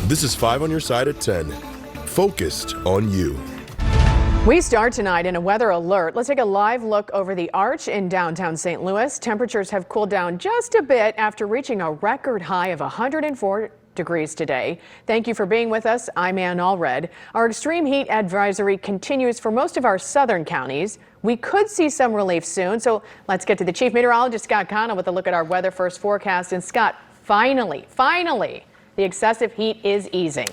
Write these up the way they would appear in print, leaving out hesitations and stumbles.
This is 5 on your side at 10. Focused on you. We start tonight in a weather alert. Let's take a live look over the Arch in downtown St. Louis. Temperatures have cooled down just a bit after reaching a record high of 104 degrees today. Thank you for being with us. I'm Ann Allred. Our extreme heat advisory continues for most of our southern counties. We could see some relief soon, so let's get to the chief meteorologist, Scott Connell, with a look at our weather first forecast. And Scott, finally, the excessive heat is easing,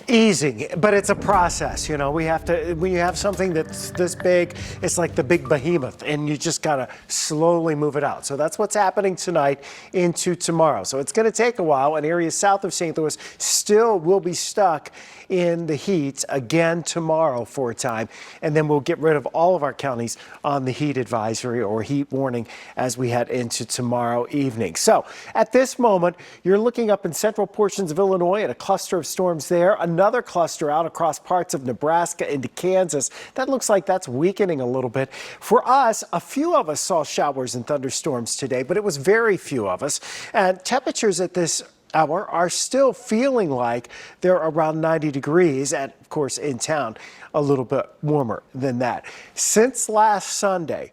but it's a process. You know, we have to, when you have something that's this big, it's like the big behemoth, and you just gotta slowly move it out. So that's what's happening tonight into tomorrow. So it's gonna take a while, and areas south of St. Louis still will be stuck in the heat again tomorrow for a time, and then we'll get rid of all of our counties on the heat advisory or heat warning as we head into tomorrow evening. So at this moment, you're looking up in central portions of Illinois at a cluster of storms there, another cluster out across parts of Nebraska into Kansas. That looks like that's weakening a little bit. For us, a few of us saw showers and thunderstorms today, but it was very few of us. And temperatures at this hour are still feeling like they're around 90 degrees, and of course in town a little bit warmer than that. Since last Sunday,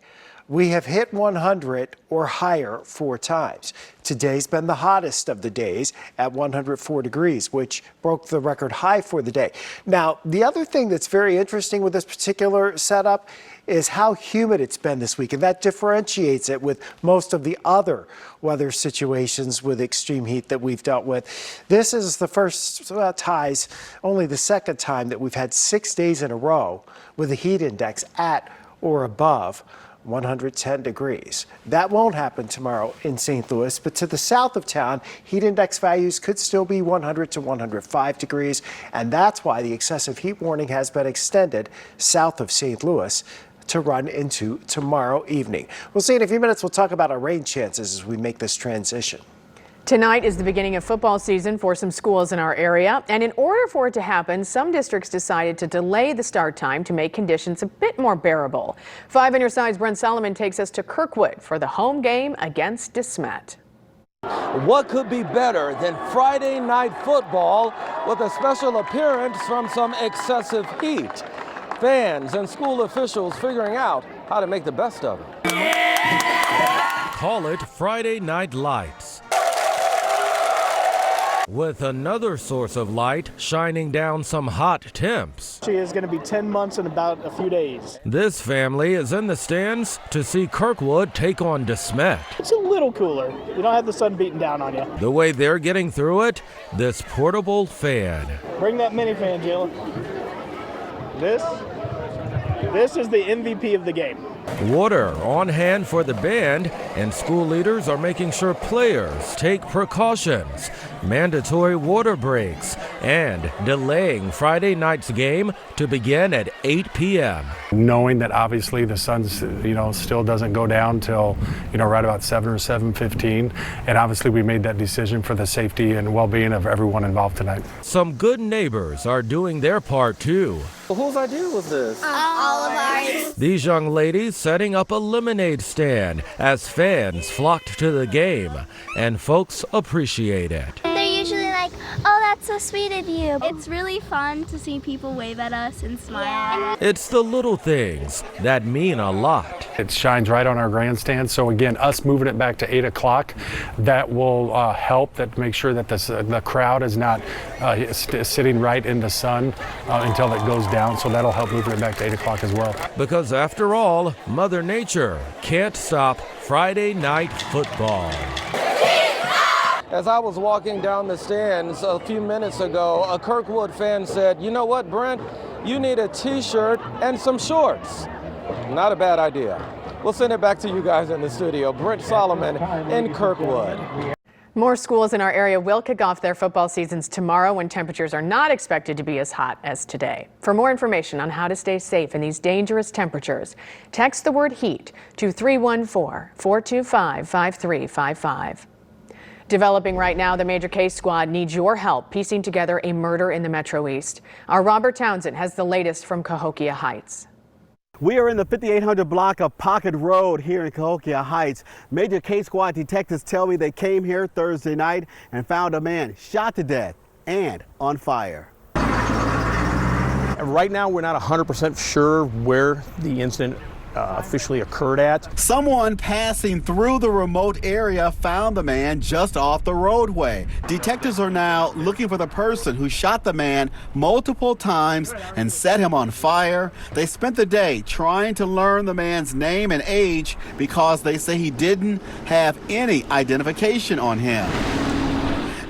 we have hit 100 or higher 4 times. Today's been the hottest of the days at 104 degrees, which broke the record high for the day. Now, the other thing that's very interesting with this particular setup is how humid it's been this week, and that differentiates it with most of the other weather situations with extreme heat that we've dealt with. This is the first ties, only the second time that we've had 6 days in a row with a heat index at or above 110 degrees. That won't happen tomorrow in St. Louis, but to the south of town, heat index values could still be 100 to 105 degrees, and that's why the excessive heat warning has been extended south of St. Louis to run into tomorrow evening. We'll see in a few minutes. We'll talk about our rain chances as we make this transition. Tonight is the beginning of football season for some schools in our area, and in order for it to happen, some districts decided to delay the start time to make conditions a bit more bearable. 5 on your side's Brent Solomon takes us to Kirkwood for the home game against DeSmet. What could be better than Friday night football with a special appearance from some excessive heat? Fans and school officials figuring out how to make the best of it. Call it Friday Night Lights, with another source of light shining down some hot temps. She is going to be 10 months in about a few days. This family is in the stands to see Kirkwood take on DeSmet. It's a little cooler. You don't have the sun beating down on you. The way they're getting through it, this portable fan. Bring that mini fan, Jalen. This is the MVP of the game. Water on hand for the band, and school leaders are making sure players take precautions, mandatory water breaks, and delaying Friday night's game to begin at 8 p.m. Knowing that obviously the sun, still doesn't go down till, right about 7 or 7:15, and obviously we made that decision for the safety and well-being of everyone involved tonight. Some good neighbors are doing their part too. Whose idea was this? All of ours. These young ladies setting up a lemonade stand as fans flocked to the game, and folks appreciate it. They're usually like, oh, that's so sweet of you. It's really fun to see people wave at us and smile. It's the little things that mean a lot. It shines right on our grandstand, so again, us moving it back to 8 o'clock, that will help that make sure that the crowd is not sitting right in the sun until it goes down, so that'll help moving it back to 8 o'clock as well. Because after all, Mother Nature can't stop Friday night football. As I was walking down the stands a few minutes ago, a Kirkwood fan said, "You know what, Brent? You need a t-shirt and some shorts." Not a bad idea. We'll send it back to you guys in the studio. Brent Solomon in Kirkwood. More schools in our area will kick off their football seasons tomorrow when temperatures are not expected to be as hot as today. For more information on how to stay safe in these dangerous temperatures, text the word HEAT to 314-425-5355. Developing right now, the Major Case Squad needs your help piecing together a murder in the Metro East. Our Robert Townsend has the latest from Cahokia Heights. We are in the 5800 block of Pocket Road here in Cahokia Heights. Major Case Squad detectives tell me they came here Thursday night and found a man shot to death and on fire. Right now, we're not 100% sure where the incident officially occurred at. Someone passing through the remote area found the man just off the roadway. Detectives are now looking for the person who shot the man multiple times and set him on fire. They spent the day trying to learn the man's name and age because they say he didn't have any identification on him.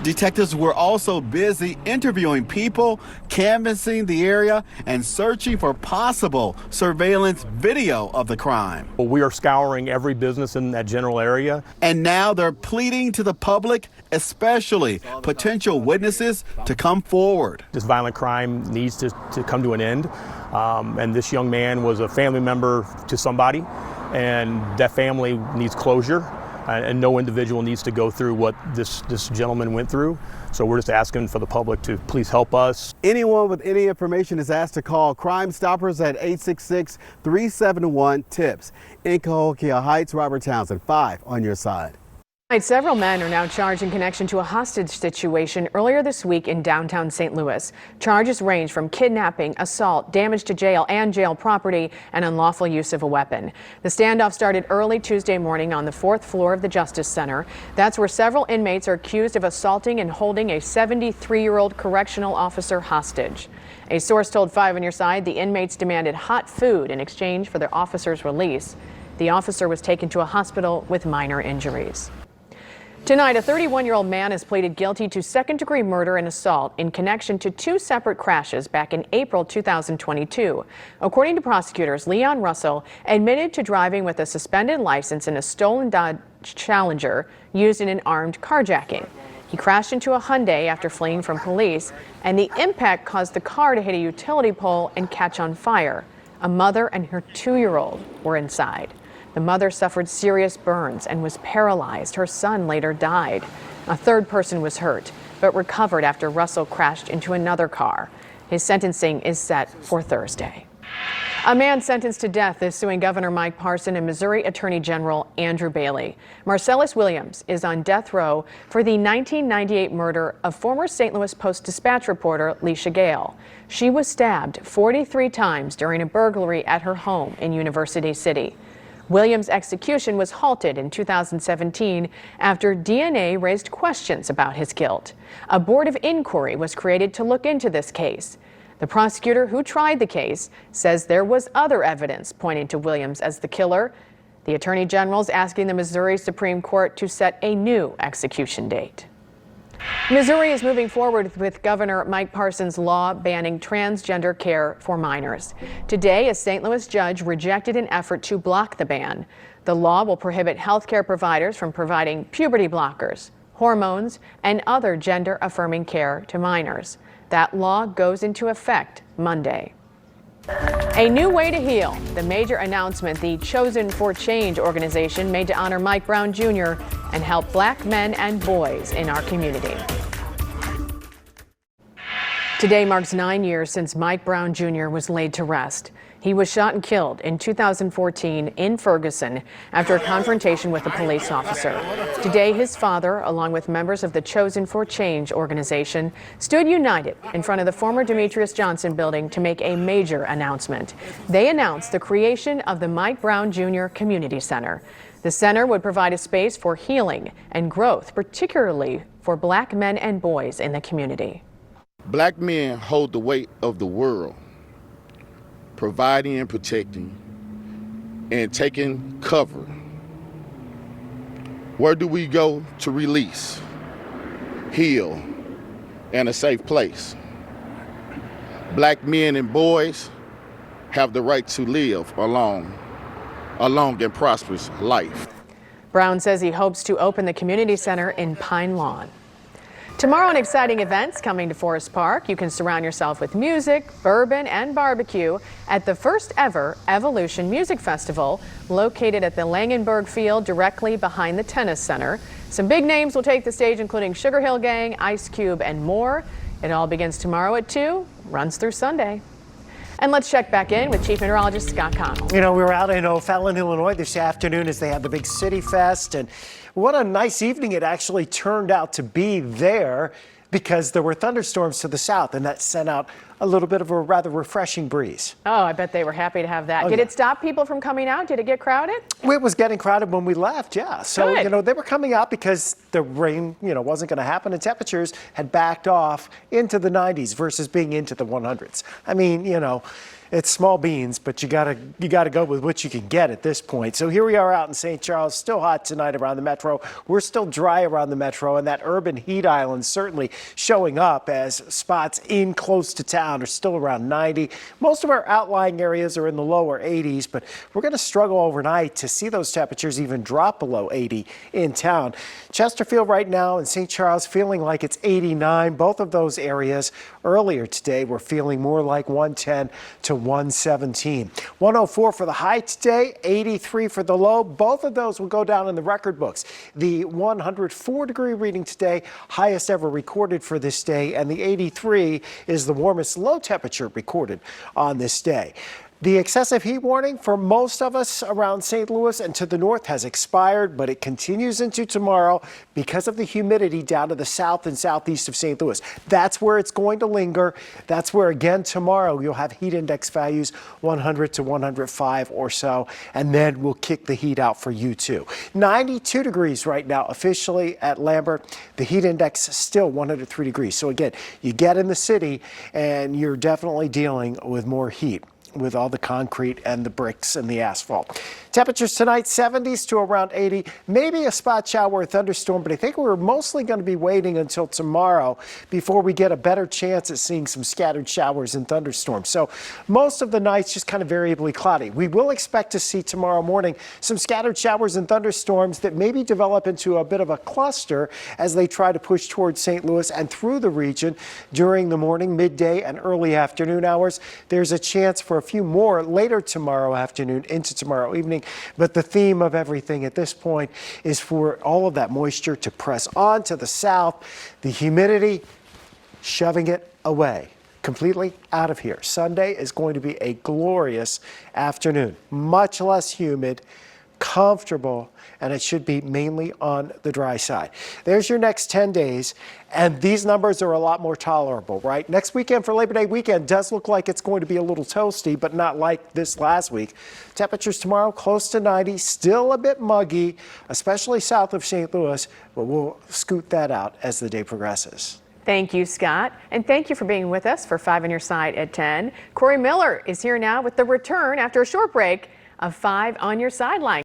Detectives were also busy interviewing people, canvassing the area, and searching for possible surveillance video of the crime. We are scouring every business in that general area. And now they're pleading to the public, especially potential witnesses, to come forward. This violent crime needs to come to an end. And this young man was a family member to somebody, and that family needs closure. And no individual needs to go through what this gentleman went through. So we're just asking for the public to please help us. Anyone with any information is asked to call Crime Stoppers at 866-371-TIPS. In Cahokia Heights, Robert Townsend, 5 on your side. Several men are now charged in connection to a hostage situation earlier this week in downtown St. Louis. Charges range from kidnapping, assault, damage to jail and jail property, and unlawful use of a weapon. The standoff started early Tuesday morning on the 4th floor of the Justice Center. That's where several inmates are accused of assaulting and holding a 73-year-old correctional officer hostage. A source told 5 on your side the inmates demanded hot food in exchange for their officer's release. The officer was taken to a hospital with minor injuries. Tonight, a 31-year-old man has pleaded guilty to second-degree murder and assault in connection to 2 separate crashes back in April 2022. According to prosecutors, Leon Russell admitted to driving with a suspended license in a stolen Dodge Challenger used in an armed carjacking. He crashed into a Hyundai after fleeing from police, and the impact caused the car to hit a utility pole and catch on fire. A mother and her 2-year-old were inside. The mother suffered serious burns and was paralyzed. Her son later died. A 3rd person was hurt, but recovered after Russell crashed into another car. His sentencing is set for Thursday. A man sentenced to death is suing Governor Mike Parson and Missouri Attorney General Andrew Bailey. Marcellus Williams is on death row for the 1998 murder of former St. Louis Post-Dispatch reporter Leisha Gale. She was stabbed 43 times during a burglary at her home in University City. Williams' execution was halted in 2017 after DNA raised questions about his guilt. A board of inquiry was created to look into this case. The prosecutor who tried the case says there was other evidence pointing to Williams as the killer. The Attorney General is asking the Missouri Supreme Court to set a new execution date. Missouri is moving forward with Governor Mike Parson's law banning transgender care for minors. Today, a St. Louis judge rejected an effort to block the ban. The law will prohibit healthcare providers from providing puberty blockers, hormones, and other gender-affirming care to minors. That law goes into effect Monday. A new way to heal. The major announcement the Chosen for Change organization made to honor Mike Brown Jr. and help Black men and boys in our community. Today marks 9 years since Mike Brown Jr. was laid to rest. He was shot and killed in 2014 in Ferguson after a confrontation with a police officer. Today, his father, along with members of the Chosen for Change organization, stood united in front of the former Demetrius Johnson building to make a major announcement. They announced the creation of the Mike Brown Jr. Community Center. The center would provide a space for healing and growth, particularly for Black men and boys in the community. Black men hold the weight of the world, providing and protecting and taking cover. Where do we go to release, heal, and a safe place? Black men and boys have the right to live a long and prosperous life. Brown says he hopes to open the community center in Pine Lawn. Tomorrow, an exciting events coming to Forest Park. You can surround yourself with music, bourbon, and barbecue at the first ever Evolution Music Festival, located at the Langenberg Field directly behind the Tennis Center. Some big names will take the stage, including Sugar Hill Gang, Ice Cube, and more. It all begins tomorrow at 2, runs through Sunday. And let's check back in with Chief Meteorologist Scott Connell. You know, we were out in O'Fallon, Illinois this afternoon as they had the big City Fest, and what a nice evening it actually turned out to be there. because there were thunderstorms to the south, and that sent out a little bit of a rather refreshing breeze. Oh, I bet they were happy to have that. Did it stop people from coming out? Did it get crowded? It was getting crowded when we left, yeah. So, Good. they were coming out because the rain, wasn't going to happen, and temperatures had backed off into the 90s versus being into the 100s. I mean, it's small beans, but you gotta go with what you can get at this point. So here we are out in St. Charles, still hot tonight around the metro. We're still dry around the metro, and that urban heat island certainly showing up as spots in close to town are still around 90. Most of our outlying areas are in the lower 80s, but we're going to struggle overnight to see those temperatures even drop below 80 in town. Chesterfield right now and St. Charles feeling like it's 89. Both of those areas earlier today were feeling more like 110 to 117. 104 for the high today, 83 for the low. Both of those will go down in the record books. The 104-degree reading today, highest ever recorded for this day, and the 83 is the warmest low temperature recorded on this day. The excessive heat warning for most of us around St. Louis and to the north has expired, but it continues into tomorrow because of the humidity down to the south and southeast of St. Louis. That's where it's going to linger. That's where, again, tomorrow you'll have heat index values 100 to 105 or so, and then we'll kick the heat out for you too. 92 degrees right now officially at Lambert. The heat index is still 103 degrees. So again, you get in the city and you're definitely dealing with more heat with all the concrete and the bricks and the asphalt. Temperatures tonight, 70s to around 80. Maybe a spot shower or thunderstorm, but I think we're mostly going to be waiting until tomorrow before we get a better chance at seeing some scattered showers and thunderstorms. So most of the nights just kind of variably cloudy. We will expect to see tomorrow morning some scattered showers and thunderstorms that maybe develop into a bit of a cluster as they try to push towards St. Louis and through the region during the morning, midday, and early afternoon hours. There's a chance for a few more later tomorrow afternoon into tomorrow evening. But the theme of everything at this point is for all of that moisture to press on to the south, the humidity shoving it away, completely out of here. Sunday is going to be a glorious afternoon, much less humid, comfortable, and it should be mainly on the dry side. There's your next 10 days, and these numbers are a lot more tolerable, right? Next weekend for Labor Day weekend does look like it's going to be a little toasty, but not like this last week. Temperatures tomorrow close to 90, still a bit muggy, especially south of St. Louis, but we'll scoot that out as the day progresses. Thank you, Scott. And thank you for being with us for 5 on Your Side at 10. Corey Miller is here now with the return after a short break of 5 on Your Sideline.